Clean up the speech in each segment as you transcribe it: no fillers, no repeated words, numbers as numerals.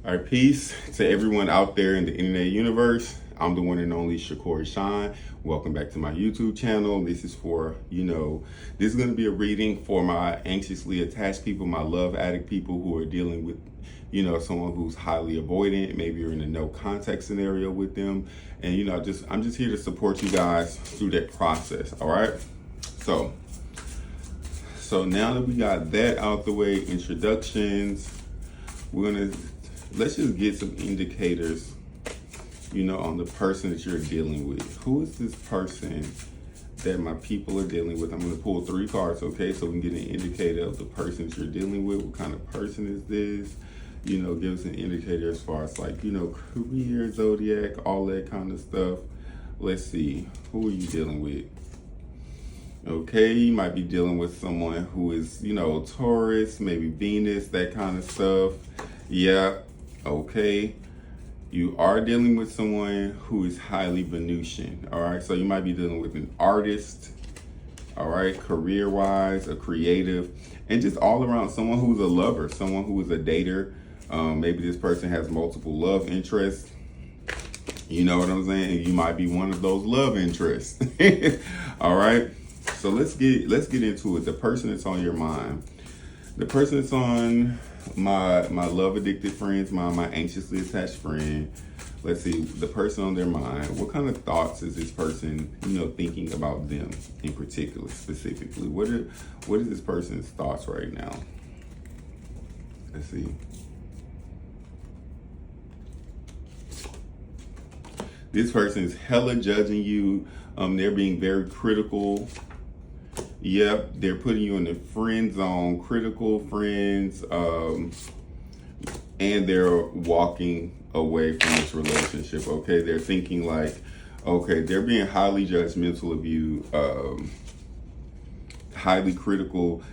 All right, peace to everyone out there in the internet universe. I'm the one and only Shakur Shine. Welcome back to my YouTube channel. This is for, this is going to be a reading for my anxiously attached people, my love addict people who are dealing with, someone who's highly avoidant. Maybe you're in a no contact scenario with them. And, I'm just here to support you guys through that process. All right. So now that we got that out the way, introductions, let's just get some indicators, on the person that you're dealing with. Who is this person that my people are dealing with? I'm going to pull 3 cards, okay? So we can get an indicator of the person that you're dealing with. What kind of person is this? Give us an indicator as far as career, zodiac, all that kind of stuff. Let's see. Who are you dealing with? Okay, you might be dealing with someone who is, Taurus, maybe Venus, that kind of stuff. Yeah, okay. You are dealing with someone who is highly Venusian, all right? So you might be dealing with an artist, all right, career-wise, a creative, and just all around someone who's a lover, someone who is a dater. Maybe this person has multiple love interests. You know what I'm saying? You might be one of those love interests, all right? So let's get into it. The person that's on your mind, the person that's on my love addicted friends, my anxiously attached friend. Let's see, the person on their mind. What kind of thoughts is this person, thinking about them in particular, specifically? What is this person's thoughts right now? Let's see. This person is hella judging you. They're being very critical. Yep, they're putting you in the friend zone, critical friends, and they're walking away from this relationship, okay? They're thinking they're being highly judgmental of you, highly critical.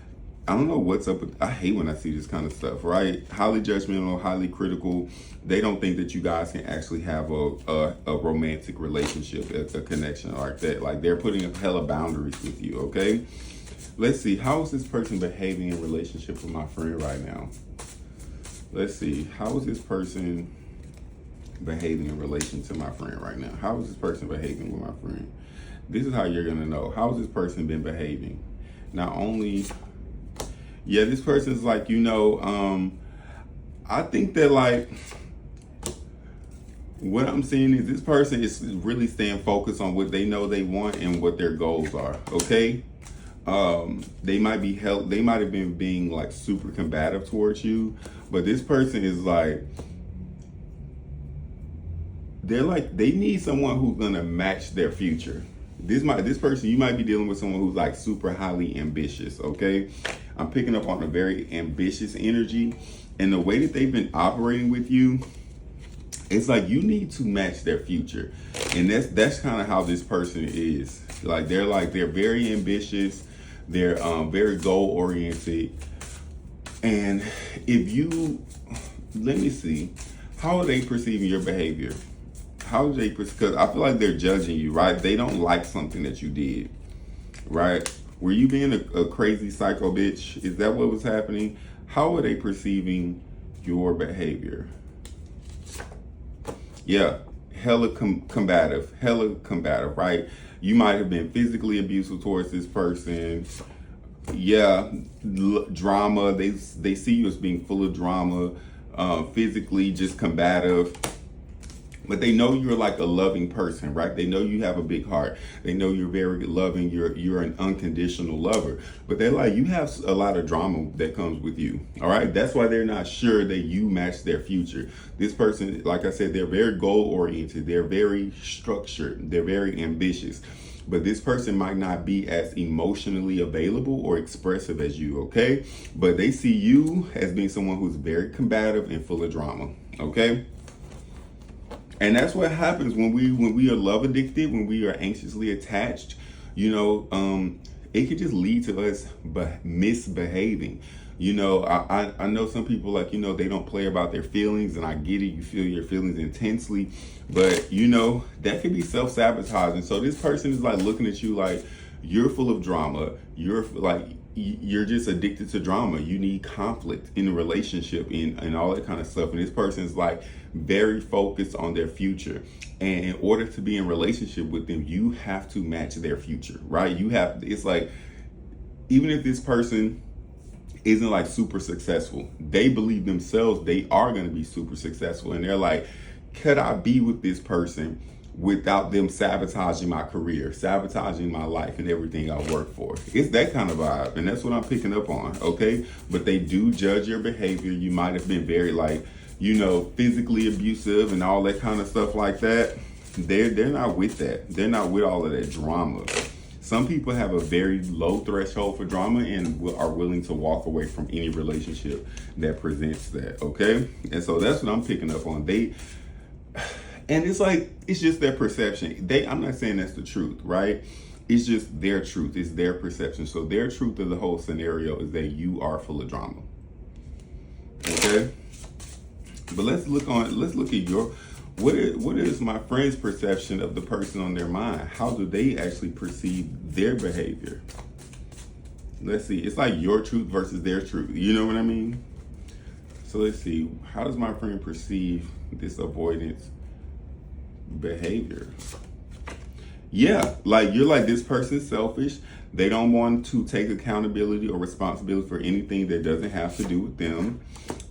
I don't know what's up with, I hate when I see this kind of stuff, right? Highly judgmental, highly critical. They don't think that you guys can actually have a romantic relationship, a connection like that. Like they're putting up hella boundaries with you, okay? Let's see, how is this person behaving in relationship with my friend right now? Let's see, how is this person behaving in relation to my friend right now? How is this person behaving with my friend? This is how you're gonna know. How has this person been behaving? Not only, yeah, this person's I think that what I'm seeing is this person is really staying focused on what they know they want and what their goals are, okay? They might have been being super combative towards you, but this person is they need someone who's gonna match their future. This person, you might be dealing with someone who's super highly ambitious, okay? I'm picking up on a very ambitious energy, and the way that they've been operating with you, it's you need to match their future. And that's kind of how this person is. They're very ambitious, they're very goal oriented. And let me see, how are they perceiving your behavior? Because I feel like they're judging you, right? They don't like something that you did, right? Were you being a crazy psycho bitch? Is that what was happening? How are they perceiving your behavior? Yeah, hella combative, right? You might have been physically abusive towards this person. Yeah, drama. They see you as being full of drama, physically just combative. But they know you're a loving person, right? They know you have a big heart. They know you're very loving. You're an unconditional lover. But they're you have a lot of drama that comes with you, all right? That's why they're not sure that you match their future. This person, like I said, they're very goal-oriented. They're very structured. They're very ambitious. But this person might not be as emotionally available or expressive as you, okay? But they see you as being someone who's very combative and full of drama, okay? And that's what happens when we are love addicted, when we are anxiously attached. It could just lead to us misbehaving. I know some people they don't play about their feelings, and I get it. You feel your feelings intensely, but that could be self-sabotaging. So this person is looking at you you're full of drama. You're you're just addicted to drama. You need conflict in a relationship and all that kind of stuff. And this person's like very focused on their future. And in order to be in relationship with them, you have to match their future, right? It's like, even if this person isn't like super successful, they believe themselves they are going to be super successful. And they're like, could I be with this person without them sabotaging my career, sabotaging my life and everything I work for? It's that kind of vibe. And that's what I'm picking up on. Okay. But they do judge your behavior. You might have been very like, physically abusive and all that kind of stuff like that. They're not with that. They're not with all of that drama. Some people have a very low threshold for drama and are willing to walk away from any relationship that presents that. Okay. And so that's what I'm picking up on. And it's like, it's just their perception. I'm not saying that's the truth, right? It's just their truth. It's their perception. So their truth of the whole scenario is that you are full of drama. Okay? But let's look at what is my friend's perception of the person on their mind? How do they actually perceive their behavior? Let's see. It's like your truth versus their truth. You know what I mean? So let's see. How does my friend perceive this avoidance behavior? Yeah, like you're like, this person's selfish. They don't want to take accountability or responsibility for anything that doesn't have to do with them.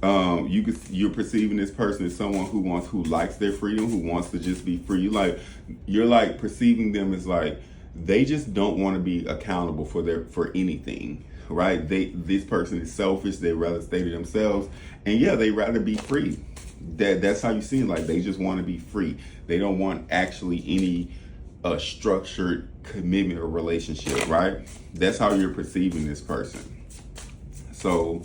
You're perceiving this person as someone who likes their freedom, who wants to just be free. You're like perceiving them as like, they just don't want to be accountable for anything, right? This person is selfish. They rather stay to themselves, and yeah, they rather be free. That's how you see it. Like, they just want to be free. They don't want actually any structured commitment or relationship, right? That's how you're perceiving this person. So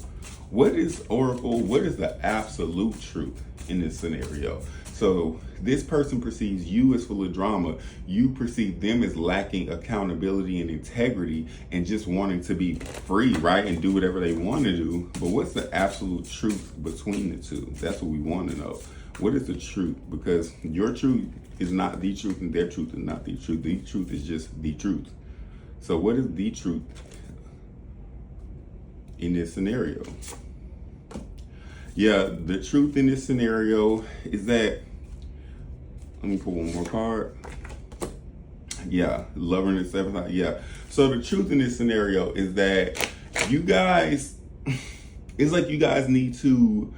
what is the absolute truth in this scenario? So this person perceives you as full of drama. You perceive them as lacking accountability and integrity and just wanting to be free, right? And do whatever they want to do. But what's the absolute truth between the two? That's what we want to know. What is the truth? Because your truth is not the truth and their truth is not the truth. The truth is just the truth. So what is the truth in this scenario? Yeah, the truth in this scenario is that, let me pull one more card. Yeah, lover in the seventh house. Yeah. So the truth in this scenario is that you guys, it's like you guys need to,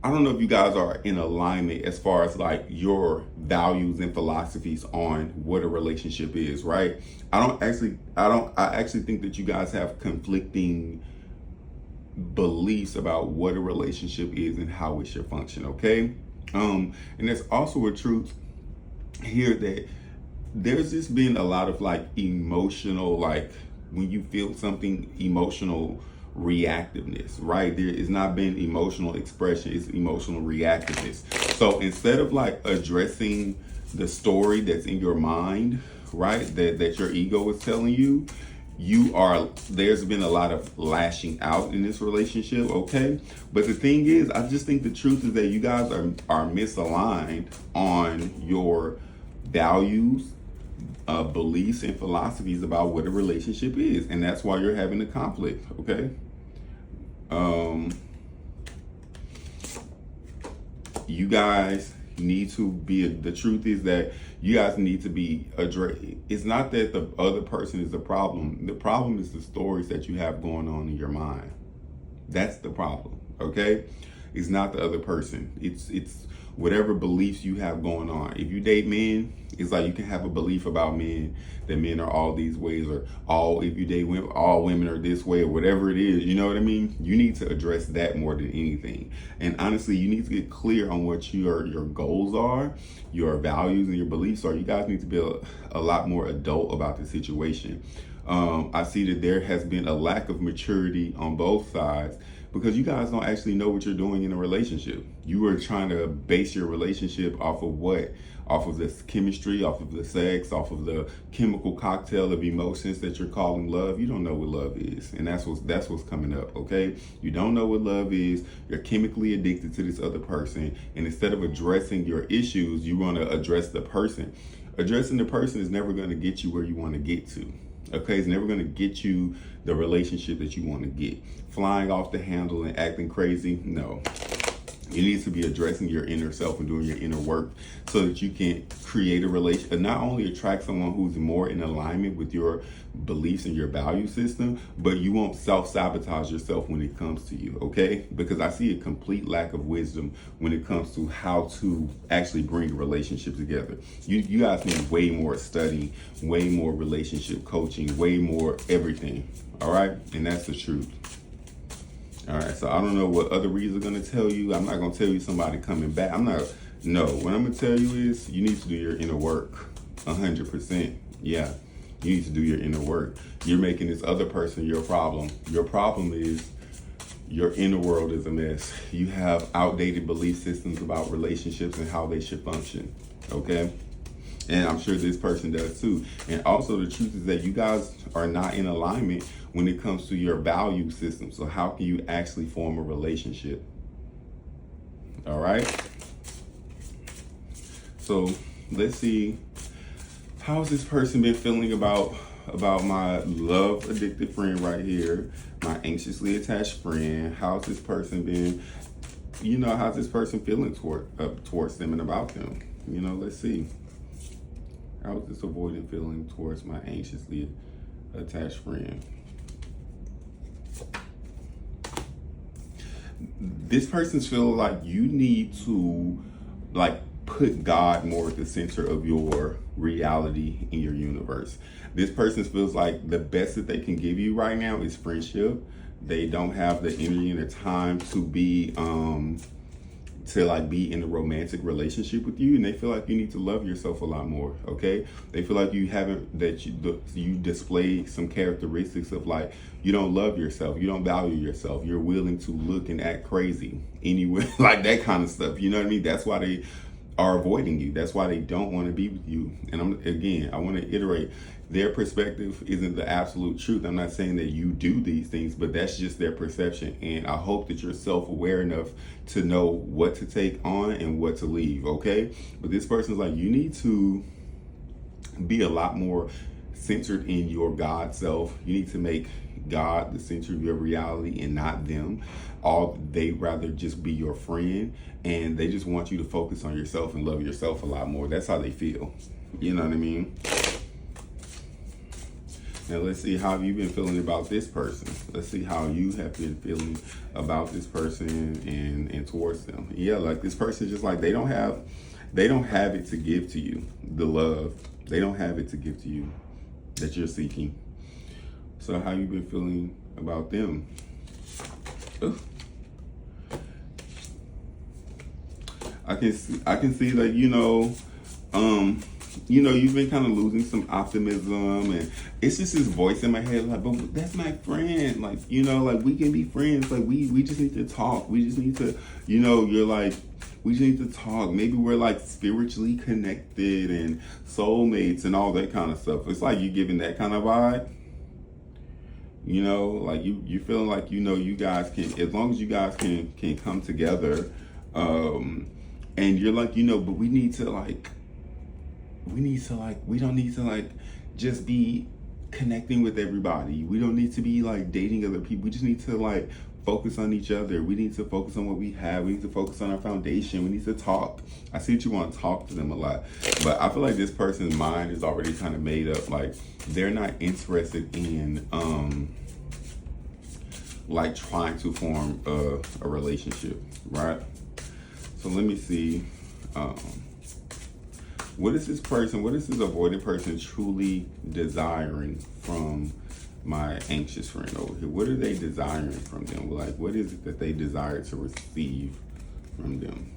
I don't know if you guys are in alignment as far as like your values and philosophies on what a relationship is, right? I actually think that you guys have conflicting beliefs about what a relationship is and how it should function, okay? And there's also a truth here that there's just been a lot of like emotional, like when you feel something, emotional reactiveness, right? There has not been emotional expression, it's emotional reactiveness. So instead of like addressing the story that's in your mind, right, that your ego is telling you, there's been a lot of lashing out in this relationship, okay? But the thing is, I just think the truth is that you guys are misaligned on your values, beliefs and philosophies about what a relationship is, and that's why you're having a conflict, okay? You guys need to be, the truth is that you guys need to be addressed. It's not that the other person is the problem. The problem is the stories that you have going on in your mind. That's the problem, okay? It's not the other person. It's whatever beliefs you have going on. If you date men, it's like you can have a belief about men, that men are all these ways, or if you date women, all women are this way, or whatever it is, you know what I mean? You need to address that more than anything. And honestly, you need to get clear on what your goals are, your values and your beliefs are. You guys need to be a lot more adult about the situation. I see that there has been a lack of maturity on both sides, because you guys don't actually know what you're doing in a relationship. You are trying to base your relationship off of what? Off of this chemistry, off of the sex, off of the chemical cocktail of emotions that you're calling love. You don't know what love is. And that's what's coming up, okay? You don't know what love is. You're chemically addicted to this other person. And instead of addressing your issues, you want to address the person. Addressing the person is never going to get you where you want to get to, Okay, it's never going to get you the relationship that you want to get. Flying off the handle and acting crazy, no. You need to be addressing your inner self and doing your inner work so that you can create a relation and not only attract someone who's more in alignment with your beliefs and your value system, but you won't self-sabotage yourself when it comes to you, okay? Because I see a complete lack of wisdom when it comes to how to actually bring a relationship together. You guys need way more study, way more relationship coaching, way more everything, all right? And that's the truth. All right, so I don't know what other reads are going to tell you. I'm not going to tell you somebody coming back. No, what I'm going to tell you is you need to do your inner work 100%. Yeah, you need to do your inner work. You're making this other person your problem. Your problem is your inner world is a mess. You have outdated belief systems about relationships and how they should function, okay? And I'm sure this person does too. And also the truth is that you guys are not in alignment when it comes to your value system. So how can you actually form a relationship? All right. So let's see. How's this person been feeling about my love addicted friend right here? My anxiously attached friend. How's this person been, how's this person feeling towards them and about them? Let's see. How is this avoidant feeling towards my anxiously attached friend? This person's feeling like you need to put God more at the center of your reality in your universe. This person feels like the best that they can give you right now is friendship. They don't have the energy and the time to be be in a romantic relationship with you, and they feel like you need to love yourself a lot more, okay? They feel like you display some characteristics of you don't love yourself, you don't value yourself, you're willing to look and act crazy anywhere, like that kind of stuff, you know what I mean? That's why they are avoiding you. That's why they don't want to be with you. And I want to iterate, their perspective isn't the absolute truth. I'm not saying that you do these things, but that's just their perception. And I hope that you're self-aware enough to know what to take on and what to leave, okay? But this person's like, you need to be a lot more centered in your God self. You need to make God the center of your reality and not them. They rather just be your friend, and they just want you to focus on yourself and love yourself a lot more. That's how they feel. You know what I mean? Now let's see how you've been feeling about this person. Let's see how you have been feeling about this person and towards them. Yeah, like this person just they don't have it to give to you. The love. They don't have it to give to you that you're seeking. So how you been feeling about them? Ugh. I can see that you've been kind of losing some optimism, and it's just this voice in my head but that's my friend, we can be friends, we just need to talk, we just need to, we just need to talk, maybe we're spiritually connected and soulmates and all that kind of stuff. It's you giving that kind of vibe. You feeling you guys can, as long as you guys can come together, and you're but we don't need to just be connecting with everybody. We don't need to be dating other people. We just need to focus on each other. We need to focus on what we have. We need to focus on our foundation. We need to talk. I see that you want to talk to them a lot, but I feel like this person's mind is already kind of made up. They're not interested in trying to form a relationship, right? So let me see. What is this avoidant person truly desiring from my anxious friend over here? What are they desiring from them? What is it that they desire to receive from them?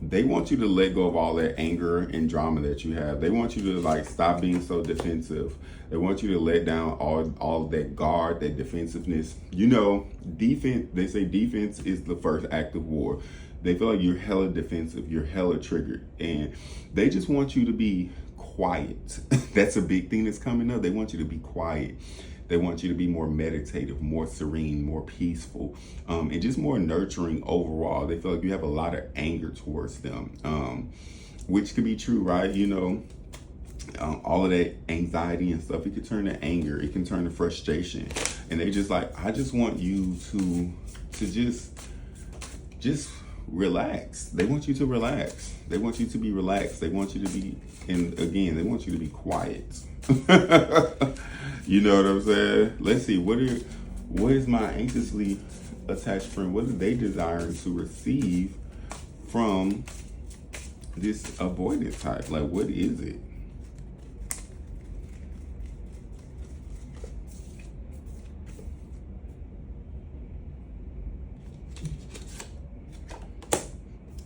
They want you to let go of all that anger and drama that you have. They want you to stop being so defensive. They want you to let down all that guard, that defensiveness. Defense, they say defense is the first act of war. They feel like you're hella defensive, you're hella triggered, and they just want you to be quiet. That's a big thing that's coming up. They want you to be quiet. They want you to be more meditative, more serene, more peaceful, and just more nurturing overall. They feel like you have a lot of anger towards them, which could be true, right? All of that anxiety and stuff, it can turn to anger, it can turn to frustration. And they just like, I just want you to just relax. They want you to relax. They want you to be relaxed. They want you to be, and again, they want you to be quiet. You know what I'm saying? Let's see, what is my anxiously attached friend? What are they desiring to receive from this avoidant type? Like, what is it?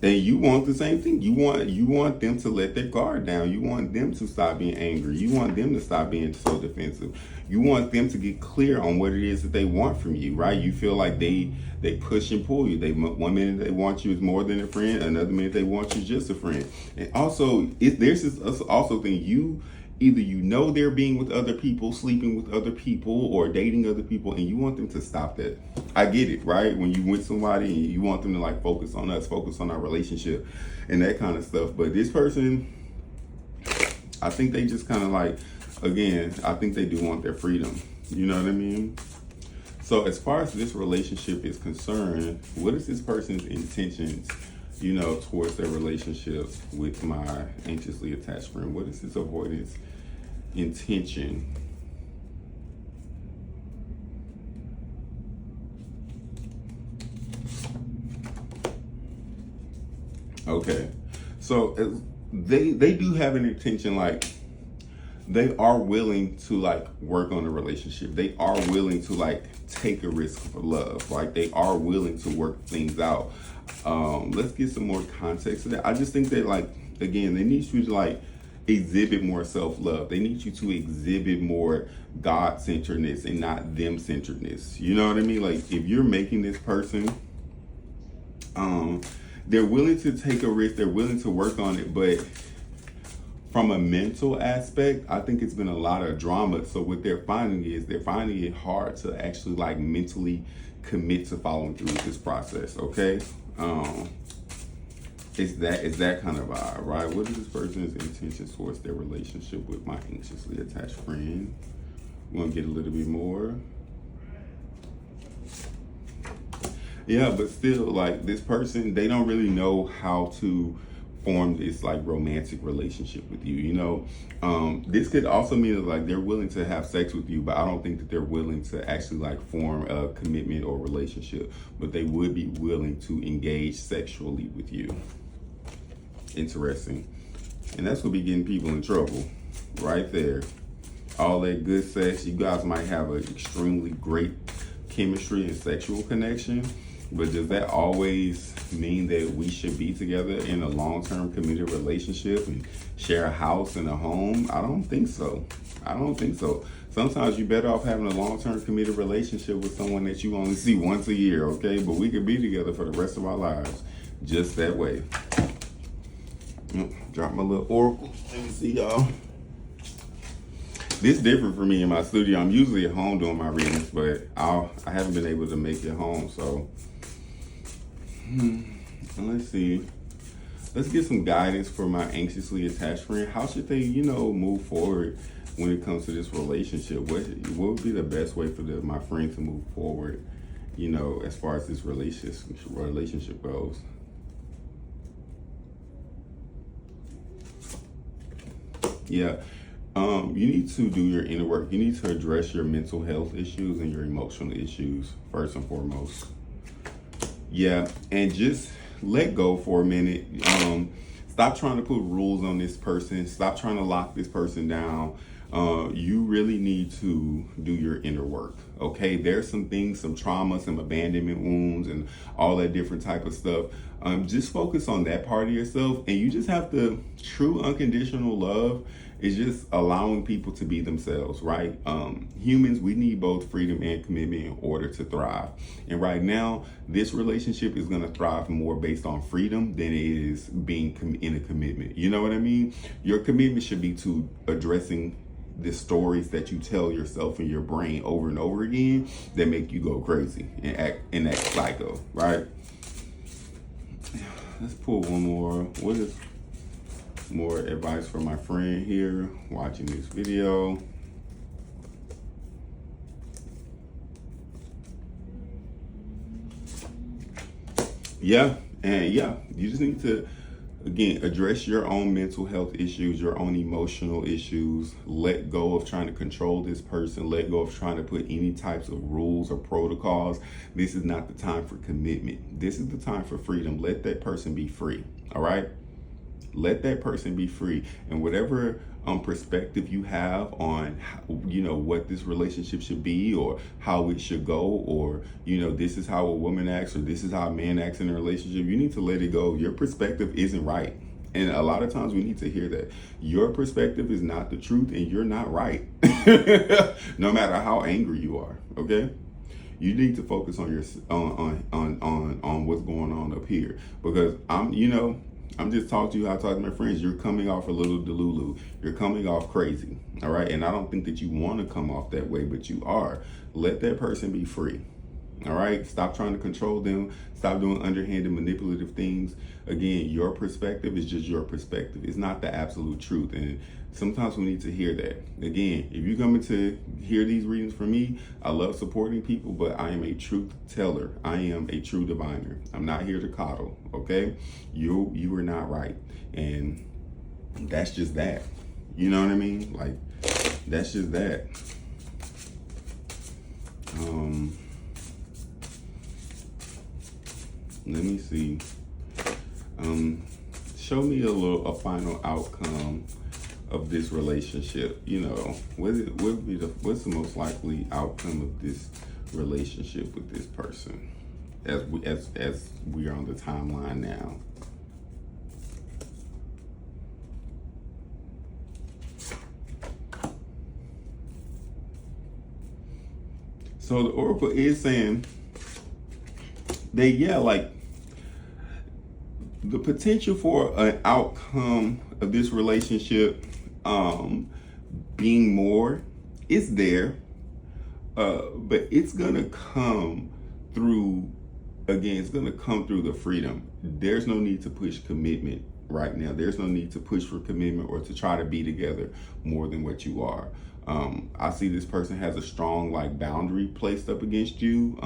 And you want the same thing. You want them to let their guard down. You want them to stop being angry. You want them to stop being so defensive. You want them to get clear on what it is that they want from you, right? You feel like they push and pull you. One minute they want you as more than a friend, another minute they want you just a friend. And also, there's this also thing, either they're being with other people, sleeping with other people, or dating other people, and you want them to stop that. I get it, right? When you with somebody and you want them to like focus on us, focus on our relationship and that kind of stuff. But this person, I think they just kind of like, again, I think they do want their freedom. You know what I mean? So as far as this relationship is concerned, what is this person's intentions, towards their relationship with my anxiously attached friend? What is this avoidance intention? Okay, so they do have an intention, like they are willing to like work on a relationship. They are willing to like take a risk for love, right? They are willing to work things out. Let's get some more context to that. I just think that, like, again, they need you to like exhibit more self-love. They need you to exhibit more God-centeredness and not them-centeredness. You know what I mean? Like, if you're making this person, they're willing to take a risk, they're willing to work on it, but from a mental aspect, I think it's been a lot of drama. So what they're finding it hard to actually like mentally commit to following through with this process. Okay, it's that kind of vibe, right? What is this person's intention towards their relationship with my anxiously attached friend? We're gonna get a little bit more. Yeah, but still, like, this person, they don't really know how to form this like romantic relationship with you. This could also mean that like they're willing to have sex with you, but I don't think that they're willing to actually like form a commitment or relationship, but they would be willing to engage sexually with you. Interesting. And that's gonna be getting people in trouble right there. All that good sex, you guys might have an extremely great chemistry and sexual connection, but does that always mean that we should be together in a long-term committed relationship and share a house and a home? I don't think so. Sometimes you're better off having a long-term committed relationship with someone that you only see once a year, okay? But we could be together for the rest of our lives just that way. Drop my little oracle. Let me see, y'all. This is different for me in my studio. I'm usually at home doing my readings, but I haven't been able to make it home, so let's see. Let's get some guidance for my anxiously attached friend. How should they, move forward when it comes to this relationship? What would be the best way for my friend to move forward, as far as this relationship goes? Yeah. You need to do your inner work. You need to address your mental health issues and your emotional issues first and foremost. Yeah, and just let go for a minute. Stop trying to put rules on this person. Stop trying to lock this person down. You really need to do your inner work. Okay, there's some things, some trauma, some abandonment wounds, and all that different type of stuff. Just focus on that part of yourself, and you just have to. True unconditional love is just allowing people to be themselves, right? Humans, we need both freedom and commitment in order to thrive. And right now, this relationship is gonna thrive more based on freedom than it is being in a commitment. You know what I mean? Your commitment should be to addressing the stories that you tell yourself in your brain over and over again that make you go crazy and act psycho, right? Let's pull one more. What is more advice for my friend here watching this video? Yeah, and yeah, you just need to, again, address your own mental health issues, your own emotional issues. Let go of trying to control this person. Let go of trying to put any types of rules or protocols. This is not the time for commitment. This is the time for freedom. Let that person be free. All right? Let that person be free. And whatever perspective you have on, what this relationship should be or how it should go, or, this is how a woman acts or this is how a man acts in a relationship, you need to let it go. Your perspective isn't right. And a lot of times we need to hear that. Your perspective is not the truth and you're not right. No matter how angry you are, okay? You need to focus on your on what's going on up here, because I'm just talking to you how I talk to my friends. You're coming off a little delulu. You're coming off crazy. All right. And I don't think that you want to come off that way, but you are. Let that person be free. All right. Stop trying to control them. Stop doing underhanded, manipulative things. Again, your perspective is just your perspective. It's not the absolute truth. And sometimes we need to hear that. Again, if you're coming to hear these readings from me, I love supporting people, but I am a truth teller. I am a true diviner. I'm not here to coddle, okay? You are not right. And that's just that. You know what I mean? Like, that's just that. Let me see. Show me a final outcome of this relationship. What's the most likely outcome of this relationship with this person as we are on the timeline now? So the Oracle is saying that, the potential for an outcome of this relationship being more is there, but it's gonna come through, again, it's gonna come through the freedom. There's no need to push commitment right now. There's no need to push for commitment or to try to be together more than what you are. I see this person has a strong boundary placed up against you.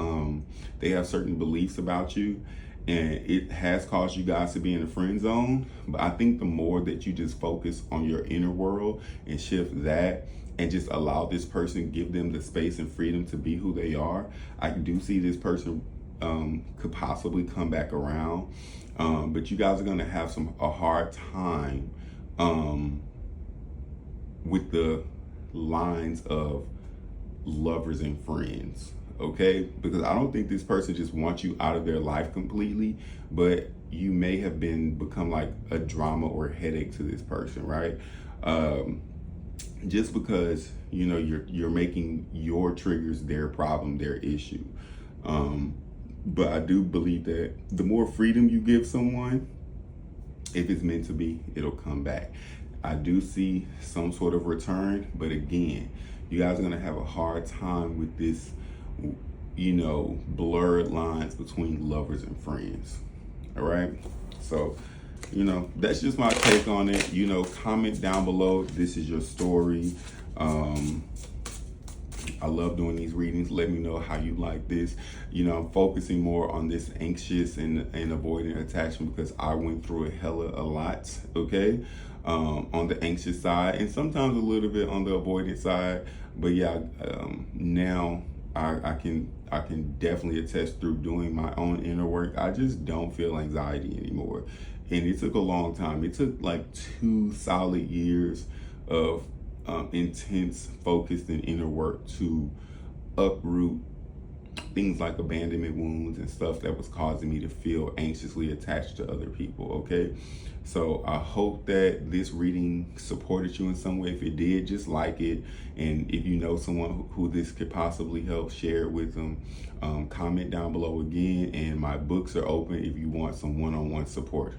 They have certain beliefs about you, and it has caused you guys to be in a friend zone. But I think the more that you just focus on your inner world and shift that and just allow this person, give them the space and freedom to be who they are, I do see this person could possibly come back around. But you guys are going to have a hard time with the lines of lovers and friends, okay? Because I don't think this person just wants you out of their life completely, but you may have become like a drama or headache to this person, right? Just because you're making your triggers their problem, their issue. But I do believe that the more freedom you give someone, if it's meant to be, it'll come back. I do see some sort of return, but again, you guys are gonna have a hard time with this, blurred lines between lovers and friends. All right. So, that's just my take on it. Comment down below. This is your story. I love doing these readings. Let me know how you like this. I'm focusing more on this anxious and avoidant attachment because I went through it a lot, okay? On the anxious side, and sometimes a little bit on the avoidant side. But yeah, now I can definitely attest through doing my own inner work. I just don't feel anxiety anymore. And it took a long time. It took like 2 solid years of intense, focused, and inner work to uproot things like abandonment wounds and stuff that was causing me to feel anxiously attached to other people, okay? So I hope that this reading supported you in some way. If it did, just like it. And if you know someone who this could possibly help, share it with them. Comment down below again. And my books are open if you want some one-on-one support.